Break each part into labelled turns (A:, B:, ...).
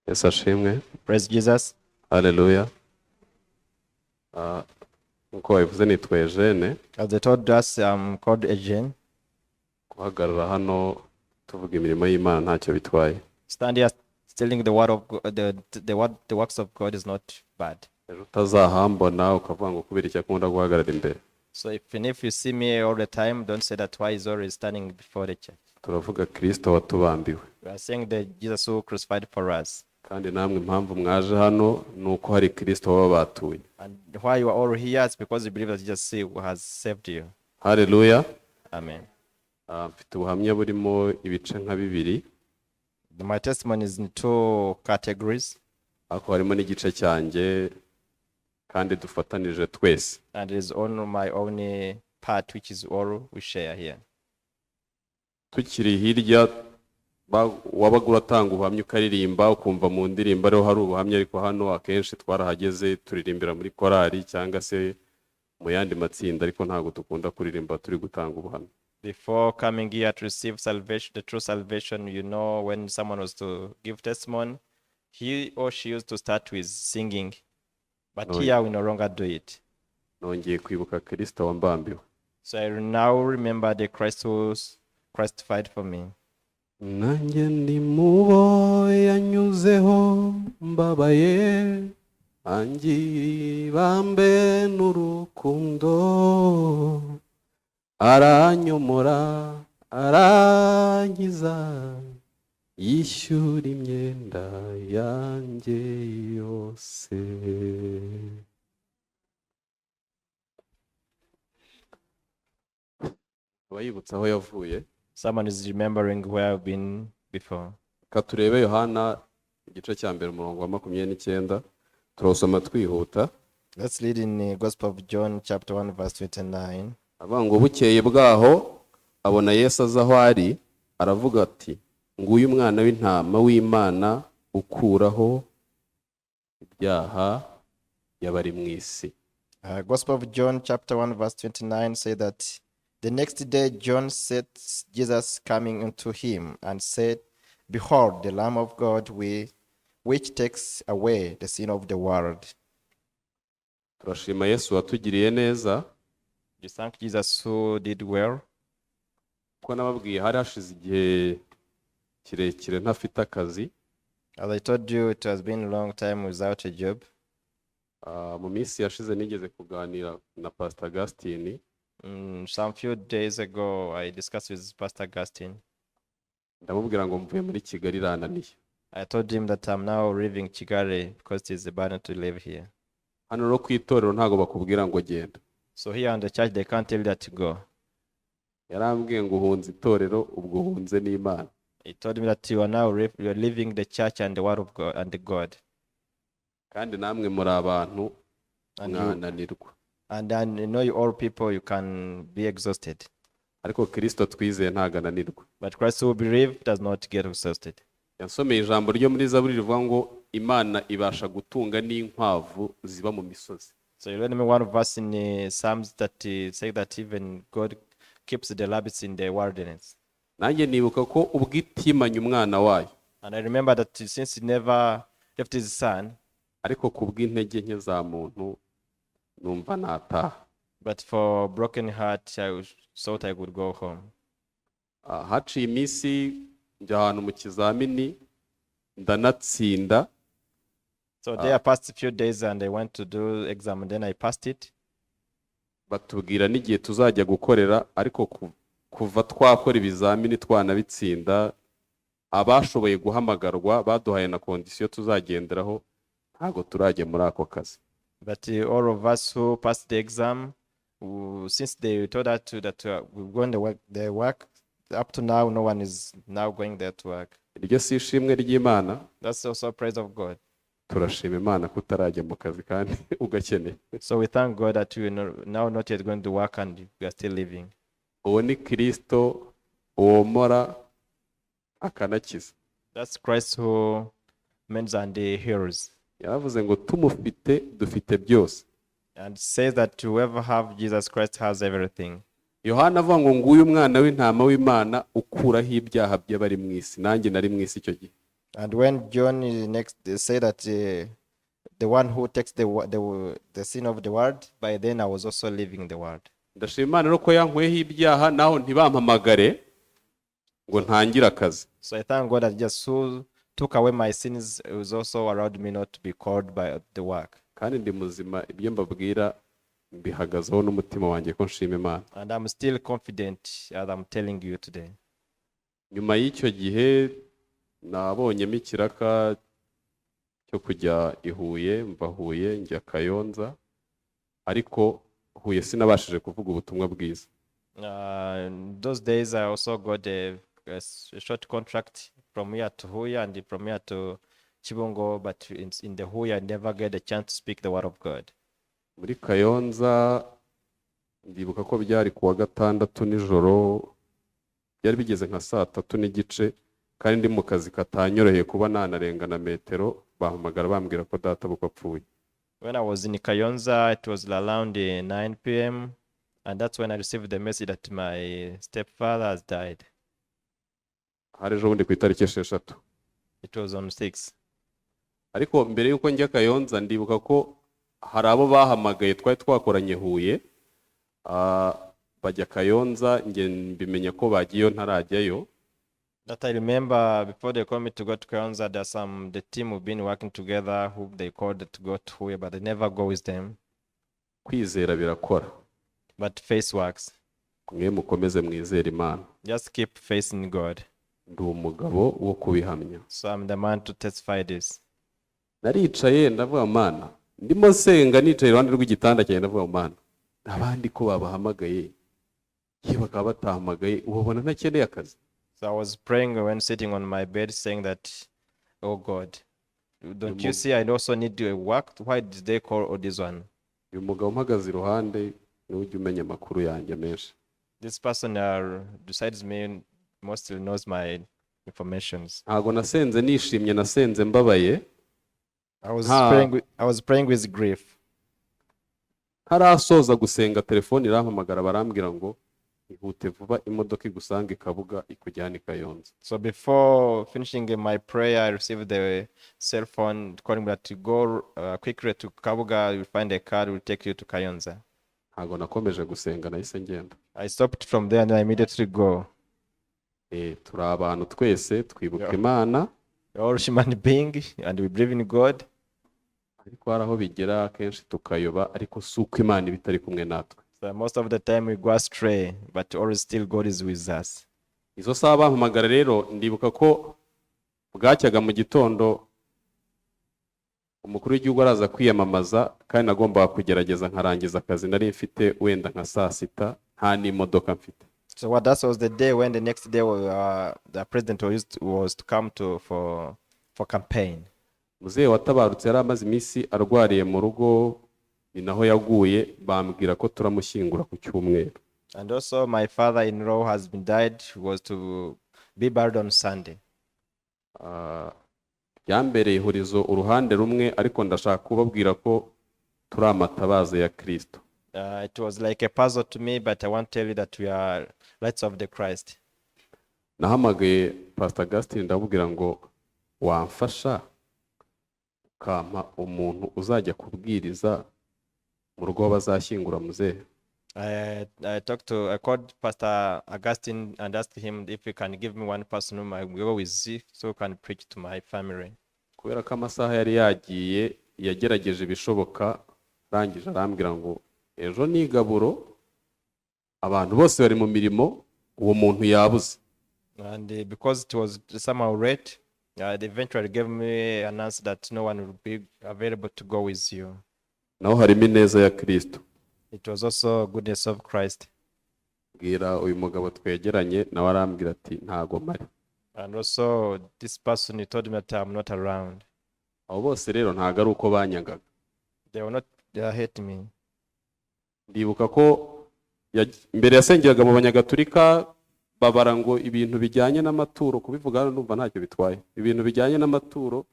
A: Yesu ashimwe.
B: Praise Jesus.
A: Hallelujah. Nkuko wabivuze nitwa Eugene.
B: As they told us, I'm called Eugene.
A: Guhagarara hano tuvuga imirimo y'Imana ntacyo bitwaye.
B: Stand here telling the word of God, the works of God is not bad.
A: Ejo utazahambona ukavuga ngo kubera icyo akunda guhagarara imbere.
B: So if you see me all the time, don't say that why he's always standing before the church.
A: Turavuga Kristo watubambiwe.
B: We are saying that Jesus who crucified for us.
A: Kandi namwe impamvu mwaje hano nuko hari Kristo wabatuye.
B: And why you are all here is because you believe that Jesus has saved you.
A: Hallelujah.
B: Amen.
A: Mfite ubuhamya burimo ibice nka bibiri.
B: My testimony is in two categories.
A: Ako harimo n'igice cyanjye kandi dufatanije twese.
B: And it is on my own part, which is all we share here.
A: Tukiri hirya wabaga uratanga ubuhamya ukaririmba ukumva mu ndirimbo ariho hari ubuhamya, ariko hano akenshi twarahageze turirimbira muri korali cyangwa se mu yandi matsinda, ariko ntabwo dukunda kuririmba turi gutanga ubuhamya.
B: Before coming here to receive salvation, the true salvation, when someone was to give testimony, he or she used to start with singing. But here we no longer do it.
A: Nongeye kwibuka Kristo wambambiwe.
B: So I now remember the Christ who crucified for me.
A: Nanjye ndi mubo yanyuzeho mbabaye, angibambe n'urukundo, aranyomora arangiza, yishyura imyenda yanjye yose. Abayibutsa aho yavuye.
B: Someone is remembering where I've been before.
A: Katurebe Yohana igice cya mbere umurongo wa 29, turasoma twihuta.
B: Let's read in the Gospel of John chapter 1 verse 29.
A: Avuga ngo bukeye bwaho abona Yesu aza aho ari, aravuga ati, nguyu umwana w'intama w'Imana ukuraho ibyaha y'abari mu isi.
B: Gospel of John chapter 1 verse 29 say that the next day John saw Jesus coming unto him and said, behold, the Lamb of God which takes away the sin of the world.
A: Turashima Yesu watugiriye neza.
B: You thank Jesus who did well.
A: Ko nababwiye hari hashize igihe kirekire ntafite akazi.
B: As I told you, it has been a long time without a job.
A: Mu minsi yashize nigeze kuganira na Pastor Augustine.
B: Some few days ago, I discussed with Pastor Augustine.
A: Ndamubwira ngo mvuye muri Kigali rananiye.
B: I told him that I'm now leaving Kigali because it is a burden to live here.
A: Hano ro kwitorero ntago bakubwira ngo genda.
B: So here in the church, they can't tell you that to go.
A: Yarambwiye ngo uhunze itorero ubwo uhunze n'Imana.
B: He told me that you are leaving the church and the word of God and the God.
A: Kandi namwe muri abantu mwananirwa.
B: And then you all people, you can be exhausted.
A: Ariko Kristo twizeye ntago ananirwa.
B: But Christ who believe does not get exhausted.
A: Yansomeye ijambo ryo muri Zaburi rivuga ngo Imana ibasha gutunga n'inkwavu ziba mu misozi.
B: So you read me one verse in Psalms that say that even God keeps the rabbits in the wilderness.
A: Nanjye nibuka ko ubwitimanye umwana wayo.
B: And I remember that since he never left his son,
A: ariko kubw'intege nke za muntu numva nataha.
B: But for broken heart, I thought I would go home.
A: Haciye iminsi njya ahantu mu kizamini ndanatsinda.
B: So there passed a few days and I went to do exam and then I passed it.
A: Batubwira n'igihe tuzajya gukorera, ariko kuva twakora ibizamini twanabitsinda, abashoboye guhamagarwa baduhaye na kondisiyo tuzagenderaho, ntago turajye muri ako kazi.
B: But all of us who passed the exam, since they told us that we're going to work, their work, up to now, no one is now going there to work.
A: Iryo si ishimwe ry'Imana.
B: That's also praise of God.
A: Turashima Imana kutarajya mu kazi kandi ugakeneye.
B: So we thank God that you now not yet going to work and we are still living.
A: Uwo ni Kristo uwomora akanakiza.
B: That's Christ who mends and heals.
A: Yaravuze ngo tumufite dufite byose.
B: And says that whoever have Jesus Christ has everything.
A: Yohana avuga ngo nguyu umwana w'intama w'Imana ukuraho ibyaha by'abari mu isi. Nanjye nari mu isi icyo gihe.
B: And when John next say that the one who takes the sin of the world, by then I was also leaving the world.
A: ndashima Imana rero ko yankuyeho ibyaha naho ntibampamagare ngo ntangire akazi.
B: So I thank God that just who took away my sins was also allowed me not to be called by the work.
A: kandi ndi muzima, ibyo mbabwira mbihagazeho n'umutima wanjye ko nshima Imana.
B: And I'm still confident as I'm telling you today.
A: Nyuma y'icyo gihe nabonyemo ikiraka cyo kujya i Huye, mva Huye njya Kayonza, ariko Huye sinabashije kuvuga ubutumwa bwiza.
B: In those days I also got a short contract from here to Huye and from here to Chibungo, but in the Huye I never get a chance to speak the word of God.
A: Muri Kayonza ndibuka ko byari kuwa gatandatu nijoro, byari bigeze nka 3:30 kandi ndi mu kazi katanyoroheye kuba nanarengana metero, bahamagara bambwira ko data buko apfuye.
B: When I was in Kayonza, it was around 9 p.m. and that's when I received the message that my stepfather has died.
A: Hari ejo bundi ku itariki 6.
B: It was on 6.
A: Ariko mbere yuko njya Kayonza ndibuka ko hari abo bahamagaye twari twakoranye Huye, bajya Kayonza, nge mbimenya ko bagiyeyo ntarajyayo.
B: That I remember before they called me to go to Kayonza, there's the team who've been working together who they called to go to Huye, but they never go with them.
A: Kwizera birakora,
B: But faith works.
A: mwe mukomeze mwizera Imana.
B: Just keep faith in God.
A: Ndi umugabo wo kubihamya.
B: So I'm the man to testify this.
A: Naricaye ndavuga Mana, ndimo senga nicaye iruhande rw'igitanda cyanjye ndavuga Mana, abandi ko babahamagaye ye bakaba batahamagaye, ubabona ntakeneye akazi.
B: So I was praying when sitting on my bed, saying that, oh God, don't you see I also need to work? Why did they call all this one?
A: Uyu mugabo mpagaze iruhande niwe ujya umenya amakuru yanjye menshi.
B: This person besides me mostly knows my informations.
A: Ntago nasenze nishimye, nasenze mbabaye.
B: I was praying with grief.
A: Harasoza gusenga telefone irampamagara barambwira ngo ihute vuba imodoka igusanga Kabuga ikujyana i Kayonza.
B: So before finishing my prayer, I received the cell phone calling me to go quickly to Kabuga. You'll find a car will take you to Kayonza.
A: Ntago nakomeje gusenga, nahise ngenda.
B: I stopped from there and I immediately go.
A: Turi abantu twese twibuka Imana.
B: We're all human being and we believe in God.
A: Ariko hari aho bigera kenshi tukayoba, ariko si uko Imana iba itari kumwe natwe.
B: So most of the time we go astray, but always still God is with us.
A: Izo saha bampamagara rero ndibuka ko bwacyaga mu gitondo umukuru w'igihugu araza kwiyamamaza, kandi nagombaga kugerageza nkarangiza akazi nari mfite wenda nka 6:00 nta n'imodoka mfite.
B: So that was the day when the next day the president was to come for campaign.
A: Muzehe watabarutse yari amaze iminsi arwariye mu rugo, ni naho yaguye, bambwira ko turamushyingura ku Cyumweru.
B: And also my father-in-law has been died, was to be buried on Sunday.
A: Yambereye ihurizo uruhande rumwe, ariko ndashaka kubabwira ko turi amatabaza ya Kristo.
B: It was like a puzzle to me, but I want to tell you that we are lights of the Christ.
A: Nahamagaye Pastor Augustine ndabubwira ngo wamfasha ukampa umuntu uzajya kubwiriza mu rugo bazashyingura muzehe.
B: I called Pastor Augustine and asked him if he can give me one person whom I will go with so can preach to my family.
A: Kubera ko amasaha yari yagiye, yagerageje ibishoboka, rangije arambwira ngo ejo ni gaburo, abantu bose bari mu mirimo, uwo muntu yabuze.
B: And because it was somehow late, they eventually gave me an answer that no one will be available to go with you.
A: Naho harimo ineza ya Kristo.
B: It was also goodness of Christ.
A: Bwira uyu mugabo twegeranye nawe arambwira ati ntago mari.
B: And also this person, he told me that I'm not around.
A: Abo bose rero ntago ari uko banyangaga.
B: They hate me.
A: Ndibuka ko mbere yasengeraga mu Banyagatulika, babara ngo ibintu bijyanye n'amaturo, kubivuga numva ntacyo bitwaye. Ibintu bijyanye n'amaturo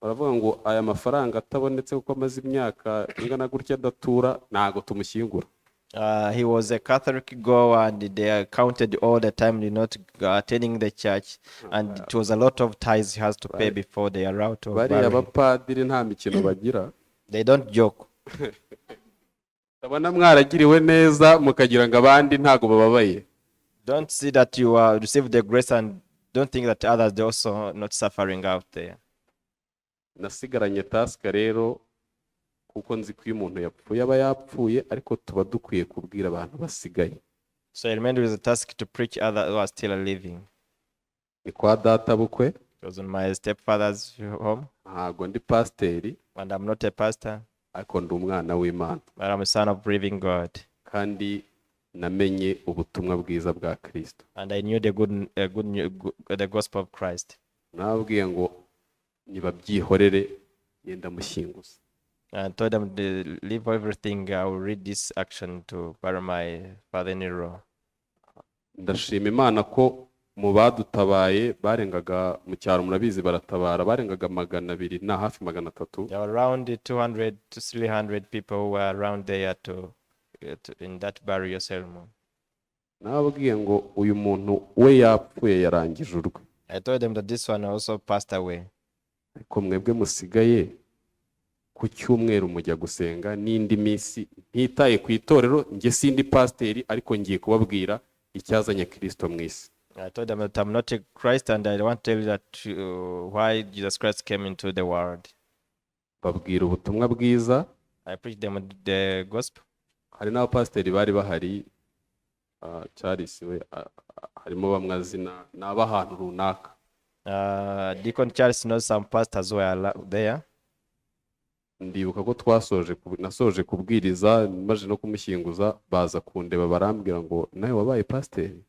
A: baravuga ngo aya mafaranga atabonetse kuko amaze imyaka ingana gutya datura, ntago tumushyingura.
B: He was a Catholic goer, and they counted all the time, not attending the church, and it was a lot of tithes he has to pay before they are allowed to
A: bariya
B: bury him.
A: bapadiri nta mikino bagira.
B: They don't joke.
A: ndabona mwaragiriwe neza mukagira ngo abandi ntago bababaye.
B: Don't see that you receive the grace and don't think that others they also not suffering out there.
A: Nasigaranye tasika rero kuko nzi ko iyo umuntu yapfuye aba yapfuye, ariko tuba dukwiye kubwira abantu basigaye.
B: So I remained with the task to preach others who are still living.
A: Ni kwa data bukwe,
B: It was on my stepfather's home,
A: ntago ndi pasiteri,
B: and I'm not a pastor,
A: ariko ndi umwana w'Imana,
B: but I'm a son of living God.
A: kandi namenye ubutumwa bwiza bwa Kristo.
B: And I knew the gospel of Christ.
A: Nababwiye ngo nibabyihorere yenda mushyinguza.
B: I told them to leave everything. I will read this action to bury my father-in-law.
A: Ndashima Imana ko mu badutabaye barengaga mu cyaro, murabizi baratabara, barengaga 200 na hafi 300.
B: There were around 200 to 300 people who were around there in that burial ceremony.
A: Nababwiye ngo uyu muntu we yapfuye yarangije urwe,
B: I told them that this one also passed away.
A: ariko mwebwe musigaye ku cyumweru mujya gusenga n'indi minsi, ntitaye ku itorero. Njye sindi pasiteri, ariko ngiye kubabwira icyazanye Kristo mu isi.
B: I told them that I'm not a Christ, and I want to tell you that why Jesus Christ came into the world.
A: Babwira ubutumwa bwiza.
B: I preached them the gospel.
A: Hari n'abapasiteri bari bahari, Charles we harimo bamwe azina n'abahantu runaka.
B: Deacon Charles knows some pastors who are there.
A: Ndibuka ko nasoje kubwiriza, maze no kumushyinguza, baza kundeba barambwira ngo nawe wabaye pasiteri.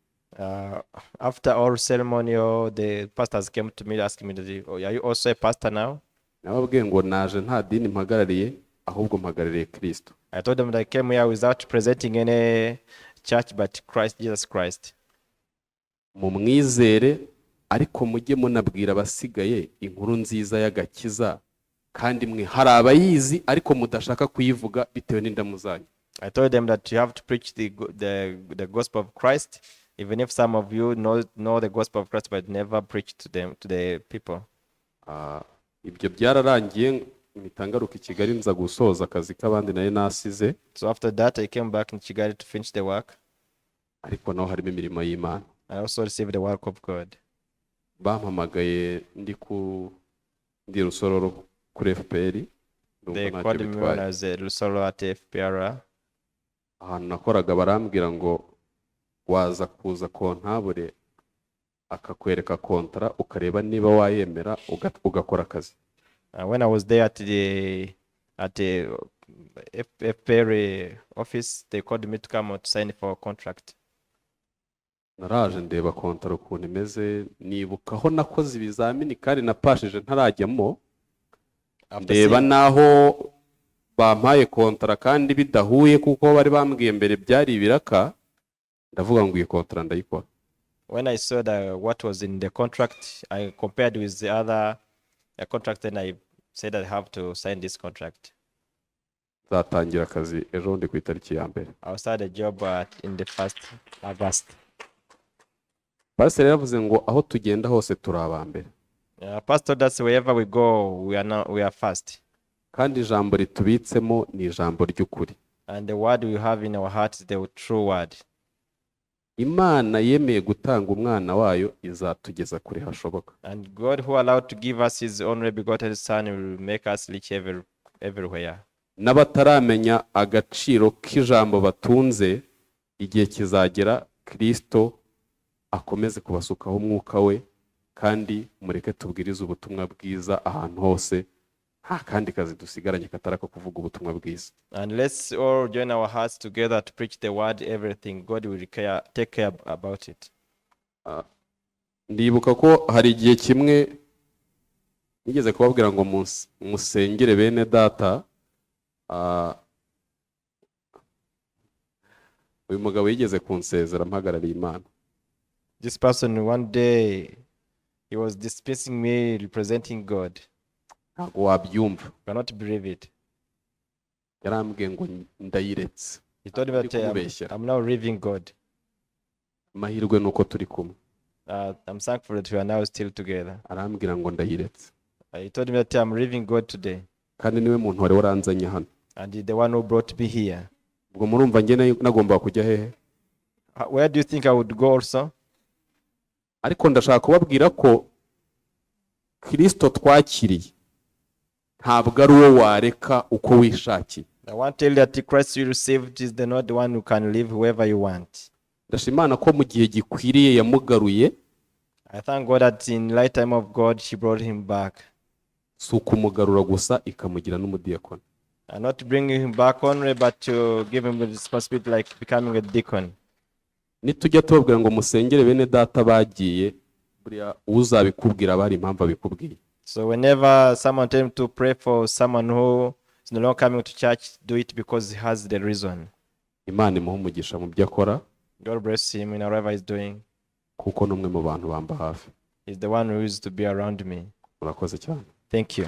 B: After all ceremonial, the pastors came to me asking me, are you also a pastor now?
A: Nababwiye ngo naje nta dini mpagarariye, ahubwo mpagarariye Kristo.
B: I told them that I came here without presenting any church but Christ, Jesus Christ.
A: Mumwizere, ariko mujye munabwira abasigaye inkuru nziza y'agakiza, kandi mwe hari abayizi ariko mudashaka kuyivuga bitewe n'indamu zanyu.
B: I told them that you have to preach the gospel of Christ, even if some of you know the gospel of Christ but never preach to the people.
A: Ibyo byararangiye, mitangaruka i Kigali nza gusoza akazi k'abandi nari nasize.
B: So after that I came back in Kigali to finish the work.
A: Ariko naho harimo imirimo y'Imana.
B: I also received the work of God.
A: Bampamagaye ndi Rusororo kuri FPR.
B: They called me when I was at Lusolo at FPR.
A: Ahantu nakoraga barambwira ngo waza kuza kontabure akakwereka kontara ukareba niba wayemera ugakora akazi.
B: When I was there at the FPR office, they called me to come out to sign for a contract.
A: Naraje ndeba kontara ukuntu imeze, nibuka aho nakoze ibizamini kandi napashije ntarajyamo. Ndeba naho bampaye kontara kandi bidahuye kuko bari bambwiye mbere byari ibiraka, ndavuga ngo iyi kontara ndayikora.
B: When I saw what was in the contract, I compared with the other contract, and I said I have to sign this contract.
A: Zatangira akazi ejo ndi ku itariki ya mbere.
B: I'll start a job in the 1st August.
A: Pastor yavuze ngo aho tugenda hose turi abambere.
B: Pastor, that's wherever we go, we are first.
A: Kandi ijambo ritubitsemo ni ijambo ry'ukuri.
B: And the word we have in our hearts is the true word.
A: Imana yemeye gutanga umwana wayo izatugeza kure hashoboka.
B: And God who allowed to give us his only begotten son will make us reach everywhere.
A: N'abataramenya agaciro k'ijambo batunze, igihe kizagera Kristo akomeze kubasukaho umwuka we, kandi mureke tubwirize ubutumwa bwiza ahantu hose, nta kandi kazi dusigaranye katarako kuvuga ubutumwa bwiza.
B: And let's all join our hearts together to preach the word. Everything God will take care about it.
A: Ndibuka ko hari igihe kimwe nigeze kubabwira ngo musengere bene data. Uyu mugabo yigeze kunsezera mpagarariye Imana.
B: This person one day he was dispensing me representing God.
A: Ntabwo wabyumva.
B: You cannot believe it.
A: Yarambwiye ngo ndayiretse.
B: He told me
A: Ndi
B: that
A: kumubeshyera.
B: I'm now leaving God.
A: Amahirwe ni uko turi kumwe.
B: I'm thankful that we are now still together.
A: Arambwira ngo ndayiretse.
B: He told me that I'm leaving God today.
A: Kandi niwe muntu wari waranzanye hano.
B: And he's the one who brought me here.
A: Ubwo murumva njye nagomba kujya hehe?
B: Where do you think I would go also?
A: Ariko ndashaka kubabwira ko Kristo twakiriye ntabwo ari uwo wareka uko wishakiye.
B: I want to tell you that the Christ you received is not the one who can live whoever you want.
A: Ndashimana ko mu gihe gikwiriye yamugaruye.
B: I thank God that in the lifetime of God, she brought him back.
A: Si ukumugarura gusa ikamugira n'umudiyakoni.
B: And not bringing him back only, but to give him the responsibility like becoming a deacon.
A: Nitujya tubabwira ngo musengere bene data bagiye, buriya uzabikubwira bari impamvu abikubwiye.
B: So whenever someone tells him to pray for someone who is no longer coming to church, do it because he has the reason.
A: Imana imuha umugisha mu byo akora.
B: God bless him in whatever he's doing.
A: Kuko n'umwe mu bantu bamba hafi.
B: He's the one who used to be around me.
A: Murakoze cyane.
B: Thank you.